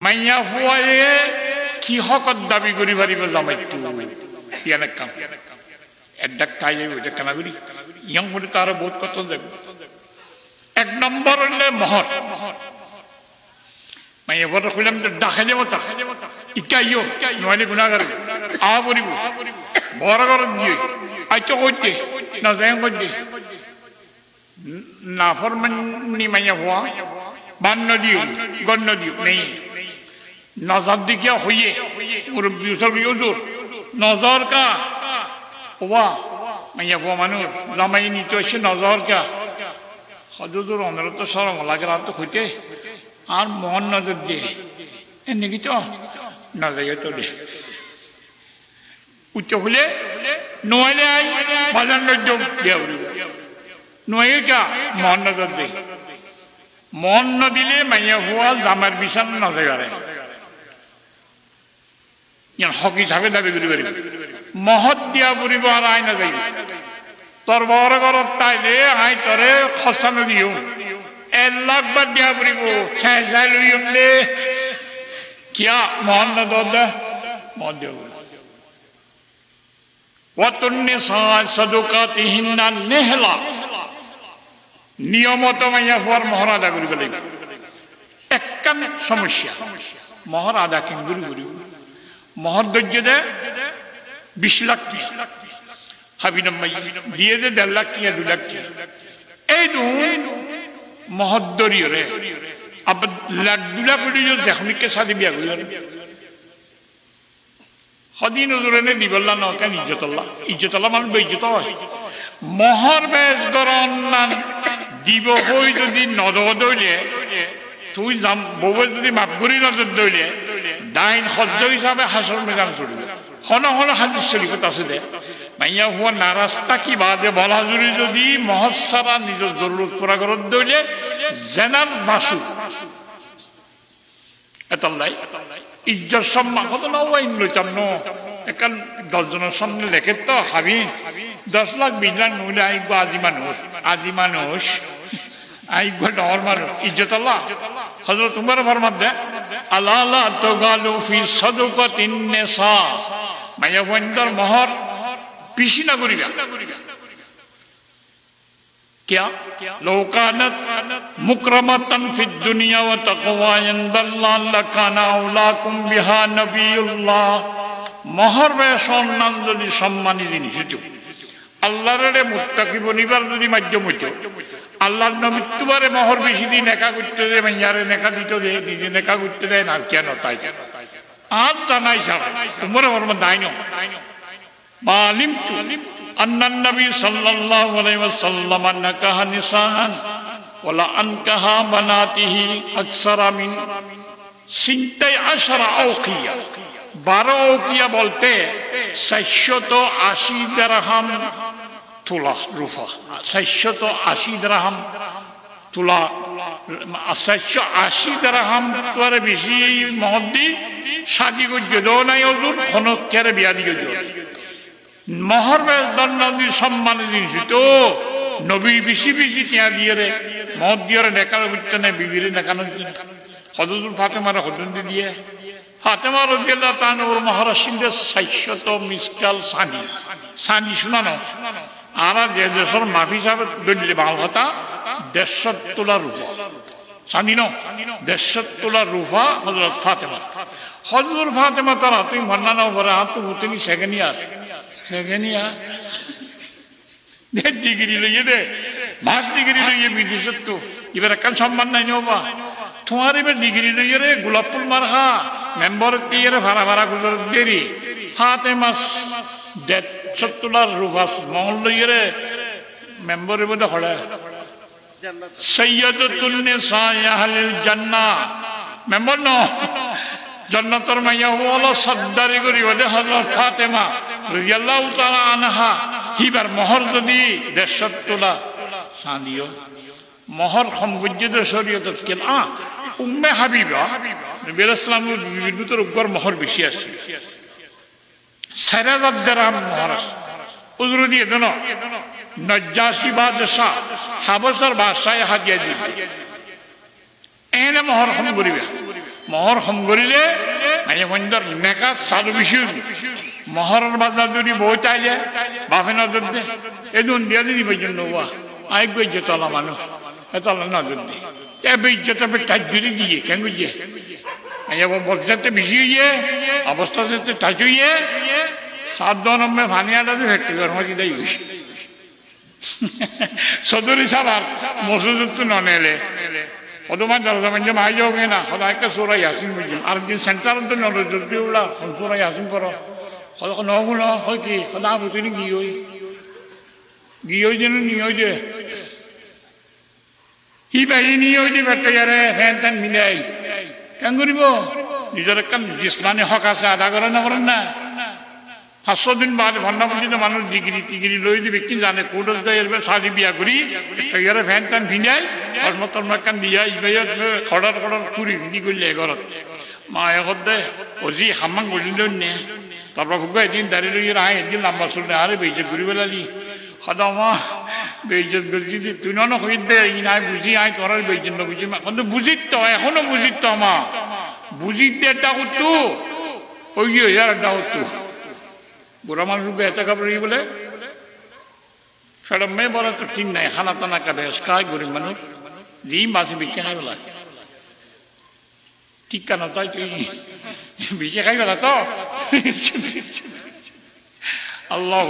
মাইয়া ফুয়ায়ে কি হকত দাবি করি পারিব জামাই তো ইয়ান কাম এডাক তাই ওইটা কেনা করি ইয়ং বলে তার বহুত কত দেবে এক নম্বর হলে মহর মাইয়া বড় কইলাম তো ডাকে দেব তা ইকাইও নইলে গুনাহগার আ করিব বড় বড় দিয়ে আইতো কইতে না যাই কইতে না ফরমানি মাইয়া ফুয়া বান্ন দিও গন্ন দিও নেই নজর দিকে হইয়ে মুরব্বী সব ইউজুর নজর কা ওয়া মাইয়া ফুয়া মানুষ জামাই নিতে এসে নজর কা হজুর অনেরও তো সরম লাগে আর তো হইতে আর মন নজর দিয়ে এমনি তো নজর তো দে উচ্চ হলে নইলে আই বাজার নজর দেও নয় কা মন নজর দে মন ন দিলে মাইয়া ফুয়া জামার বিছান নজর করে হক হিসাবে দাবি করি পারিব মহৎ দিয়া পড়িব আর আই না যাইব তোর বড় ঘরত তাইলে আই তরে খসানো দিও 1 লাখ বার দিয়া পড়িব ছাই লইম দে কিয়া মহন না দদা মদ দেও ওয়াতুন্নিসা সাদুকাতিহিন্না নেহলা নিয়মত মাইয়া ফুয়ার মহর আদা করিব লাগিব একখান সমস্যা মহর আদা কেন করিব মহর ধৈর্য দে 20 লাখ হাবিনাম দিয়ে দে 1.5 লাখ 2 লাখ এই মহর দরিয়ে রে আবার লাখ 2 লাখ পড়ি দেখনিকে সাদি বিয়া করি হদিন হুজুরে দিবল্লা ন কেন ইজ্জতল্লাহ মানে বেইজ্জত হয় মহর বেশ গরন দিব হই যদি নজর দইলে তুই যাম বউ যদি মাপগুড়ি নজর দইলে দাইন সহ্য হিসাবে হাসর মেজান চলবে হন হাদিস শরীফত আছে দে মাইয়া হুয়া নারাজটা কি বাদে বলা জুড়ি যদি মহসারা নিজের জরুরত পুরা করত দইলে জেনার বাসু এতলাই ইজ্জত সম্মান কত না ওয়াইন লইতাম ন একান 10 জনের সামনে লেখে তো হাবি 10 লাখ 20 লাখ নইলে আইব আজি মানুষ আইব ডর মানুষ ইজ্জত আল্লাহ হযরত উমর ফরমান দে আলা লা তুগালু ফি সাদকাতিন নিসা মাইয়া বন্দর মোহর পিছি না করিবা क्या लो कानत मुकरमतन फिद दुनिया व तक़वा इंदल्लाह लकाना औलाकुम बिहा नबियुल्लाह मोहर বে সম্মান যদি সম্মানী জিনিস হইতো আল্লাহর মুত্তাকি বনিবার যদি মাধ্যম হইতো আল্লাহর নবিত্ববারে মোহর বেশি দিন একা করতে দে মাইয়ারে নেকা দিত দে নিজে নেকা করতে দেয় না কেন তাই আর জানাই সাহেব উমর ফরমান দাইনো মালিমতু أن النبي صلى الله عليه وسلم نكح نساء ولا أنكح بناته أكثر من 12 أوقية 12 أوقية বলতে 480 দিরহাম তুলা রুফা 480 দিরহাম তুলা 480 দিরহাম তোরে বেশি মহদ্দি শাদি করতে দাও নাই ওর খনকের বিয়া দিয়ে দাও মোহর বেশ সম্মান জিনিস তো নবী বেশি বেশি টিয়া দিয়ে রে মদ দিয়ে দেখানো করতে নেই বিবিরে দেখানো হযরত ফাতেমার হদন দিয়ে ফাতেমা রাদিয়াল্লাহু তাআলা ওর মহারাশিন্দে 400 মিসকাল সানি শোনানো আর যে দেশের মাফি সাহেব দলিলে বাল কথা 150 তোলা রূপা সানি ন 150 তোলা রূপা হযরত ফাতেমা তারা তুমি মন্নানা করে তুমি সেকেন্ডিয়া ডিগ্রি লইয়ে দে মাস ডিগ্রি লইয়ে বিদেশত তো এবার একখান সম্মান নাই নবা তোমার এবার ডিগ্রি লইয়ে রে গোলাপ ফুল মারহা মেম্বার দিয়ে রে ভাড়া গুজর দেরি ফাতেমা 150 তোলার রুবাস মহল লইয়ে রে মেম্বারের মধ্যে হড়া সৈয়দাতুন নিসা আহলিল জান্নাহ মেম্বার ন জান্নাতের মাইয়া হলো সর্দারি করি বলে হযরত ফাতেমা রাদিয়াল্লাহু তাআলা আনহা হিবার মোহর যদি 150 তোলা সাদিও মোহর সম্পর্কিত শরীয়ত কেন উম্মে হাবিবা নবী রাসূলুল্লাহর বিবির উপর মোহর বেশি আছে 4000 দিরহাম মোহর আছে উজর দিয়ে দেন নজাশি বাদশাহ হাবশার বাদশাহ হাদিয়া দিল এনে মহর সম করিবে মহর সম করিলে মানে বন্ধর নেকাত চালু বেশি মহরের বাজার যদি বই চাইলে বাপে নজর দে এই দুন দিয়া দিদি পর্যন্ত বা আই বৈজ্য তলা মানুষ এতলা নজর দে এ বৈজ্যতা টাইট ধরে দিয়ে কেন বুঝিয়ে বজ্জাতে বেশি হইয়ে অবস্থা যাতে টাইট হইয়ে 7 নম্বর ফানিয়াটা ভেট্টি কর্মী দেয় চৌধুরী সাবার মসুদ ননেলে ওদমান দরজা মাই যাও না সদায় একটা সোরা ইয়াসিন বুঝিম আর দিন সেন্টার তো নজর দিয়ে ওলা সোরা ইয়াসিন করো নগুলো হয় কি সদা ফুটিনি গিয়ে যেন নিয়ে যে সি বাহি নিয়ে যে বেটে ইয়ারে ফেন টেন মিলাই কেন করিব নিজের একটা জিসমানি হক আছে আদা করে না করেন না 500 দিন বাদে ভন্ডা মসজিদে মানুষ ডিগ্রি টিগ্রি লই দিবে কি জানে কোর্টত যাই শাদি বিয়া করি ইয়ারে ফ্যান ট্যান ভিজাই কর্মতর্মাকান দিয়া ইবাই খড়ার খুঁড়ি ভিজি করলে ঘরত মা এখন দে ওজি হামাং বলিল নে তারপর খুব এদিন দাঁড়িয়ে লই আয় একদিন লম্বা চললে আরে বেইজত করি বেলালি সদা মা বেইজত করছি তুই ন হই দে ই নাই বুঝি আয় তোর বেইজত নবুঝি এখন তো বুঝিত তো এখনো বুঝিত তো মা বুঝিত দে ডাকু তো ওই ইয়ার ডাকু তো বুড়া মানুষ এত কাপড় বলে সেটা মেয়ে বলা তো ঠিক নাই খানা টানা কাটে কাজ গরিব মানুষ যেই মাছে বিছে খাই বেলা ঠিক কেন তাই তুই বিছে খাই বেলা তো আল্লাহ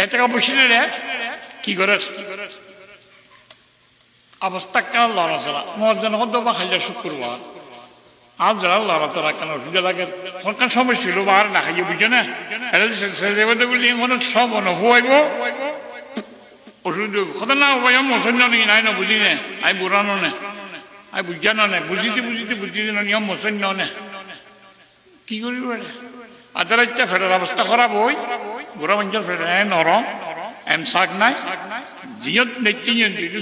এত টাকা বসিলে রে কি করে অবস্থা কেন লড়াচড়া মহাজন হতো বা খাইলে শুক্রবার আর যারা লড়া তোরা কেন অসুবিধা লাগে সরকার সময় ছিল বা আর না খাইয়ে বুঝে না সব হুয়াইব অসুবিধা কথা না উপায় মসন্য নাকি নাই না বুঝি নে আই বুড়ানো নে আই বুঝানো নে বুঝিতে নিয়ম মসন্য নে কি করিব আর তারা ইচ্ছা ফেরার অবস্থা খারাপ হই বুড়া মানুষের ফেরা নরম এম শাক নাই জিয়ত নেতি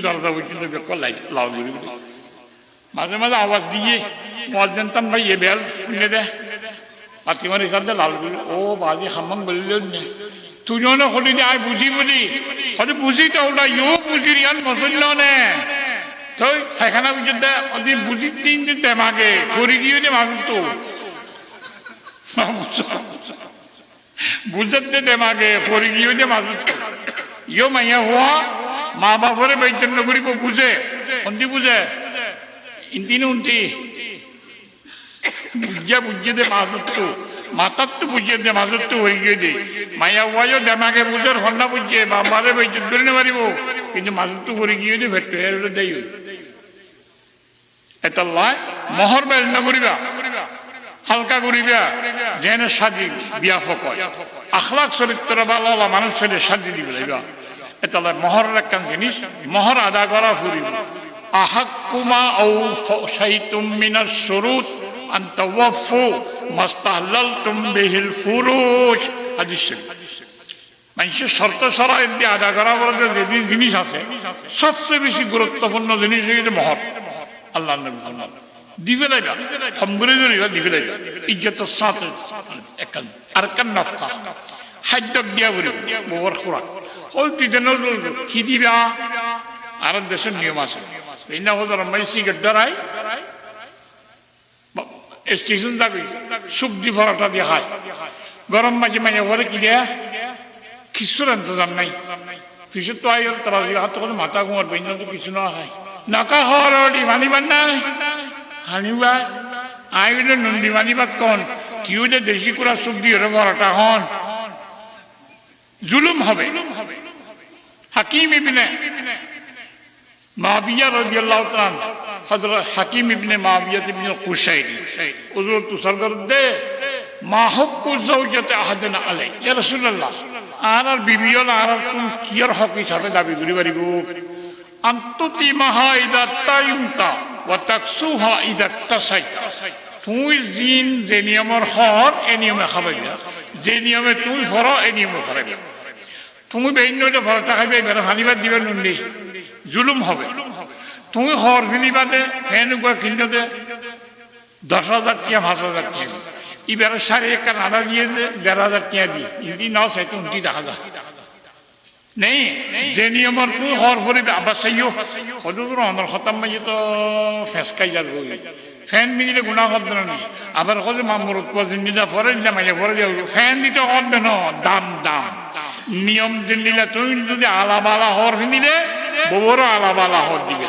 দরজা পর্যন্ত লাউ করি মাঝে মাঝে আওয়াজ দিয়ে মহাজন তান ভাই এ বেল শুনে দে পাতিমার হিসাবে লাল করি ও বাজি হামাং বলল তুই না হলি যে আয় বুঝি বলি হয়তো বুঝি তো ওটা ইও বুঝি ইয়ান মসল্য নে তো সেখানে বুঝতে ওদি বুঝি তিন দিন দেমাগে করি গিয়ে দে মানুষ তো বুঝতে দেমাগে করি গিয়ে দে মানুষ ইও মাইয়া হওয়া মা বাপরে বৈদ্য নগরী বুঝে অন্তি বুঝে ইন্তিনি উন্তি বুঝিয়ে দে মাঝত্তু মাতার তো বুঝিয়ে দে মাঝত্তু হয়ে গিয়ে দে মাইয়া ওয়াইও দেমাকে বুঝার হন্ডা বুঝিয়ে বাবারে বৈদ্য ধরে নে পারিব কিন্তু মাঝত্তু করে গিয়ে দে ভেট্ট এর দেই এটা লয় মহর বেল নগরিবা হালকা করিবা যেন সাজি বিয়া ফকয় আখলাক চরিত্র ভালো মানুষের সাজি দিবে এটা লয় মহরের একটা জিনিস মহর আদা করা ফুরিব আহাক্কুমা আওফাইতুম মিনাশ শুরুত আন তাওয়াফু মাস্তাহলালতুম বিহিল ফুরুজ হাদিস মানুষের শর্ত শরাইত দিয়ে আদা করা বলতে যে জিনিস আছে সবচেয়ে বেশি গুরুত্বপূর্ণ জিনিস হচ্ছে মহর আল্লাহ নবী ফরমান দিবে লাইবা হামগুরে জরিবা দিবে লাইবা ইজ্জতের সাথে একান আরকান নাফকা খাদ্য দিয়া বলি বর খোরাক ওই দিন কি দিবা আর দেশের নিয়ম আছে ইন্না হজর মাইসি গড্ডারাই স্টেশন যাবি সবজি পরোটা দিয়ে খায় গরম মাঝে মাঝে ঘরে কি দেয়া কিছুর ইন্তজাম নাই কিছু তো আই তারা হাত করে মাথা ঘুমার বইন তো কিছু না হয় নাকা হওয়ার মানিবার না হানিবা আই বলে নন্দী মানিবার কন কেউ যে দেশি করা সবজি হরে পরোটা হন জুলুম হবে হাকিম ইবনে মাবিয়া রাদিয়াল্লাহু তাআলা হযরত হাকিম ইবনে মাবিয়া ইবনে কুশাইরি হুজুর তুসার করতে মা হক্কু যাওজাতে আহাদানা আলাই ইয়া রাসূলুল্লাহ আর বিবিয়ল আর কোন কিয়ার হক হিসাবে দাবি করি পারিব আনতুতি মাহা ইদা তাইমতা ওয়া তাকসুহা ইদা তাসাইতা তুই জিন যে নিয়মের হর এই নিয়মে খাবাইবা যে নিয়মে তুই ফর এই নিয়মে ফরাইবা তুমি বেইনতে ফরটা খাইবে বের হানিবার দিবে নুন্দি জুলুম হবে তুমি হর ফিনিবাদে ফ্যান কিনতে 10,000 টাকা 5,000 টাকা এবারে 1.5 আদা দিয়ে 1,500 টাকা দিই ইন্দি নাও সেটা উন্টি দেখা যায় নেই যে নিয়মর কু হর ভরে আবার সাইও হজুর অনর খতাম মাইয়ে তো ফেসকাই যার গই ফ্যান মিলে গুণা করবে না আবার কত মামুর নিদা পরে নিদা মাইয়া পরে ফ্যান দিতে করবে না দাম দাম নিয়ম যে নিলে তুমি যদি আলাবালা হর নিলে বড় আলাবালা হর দিবে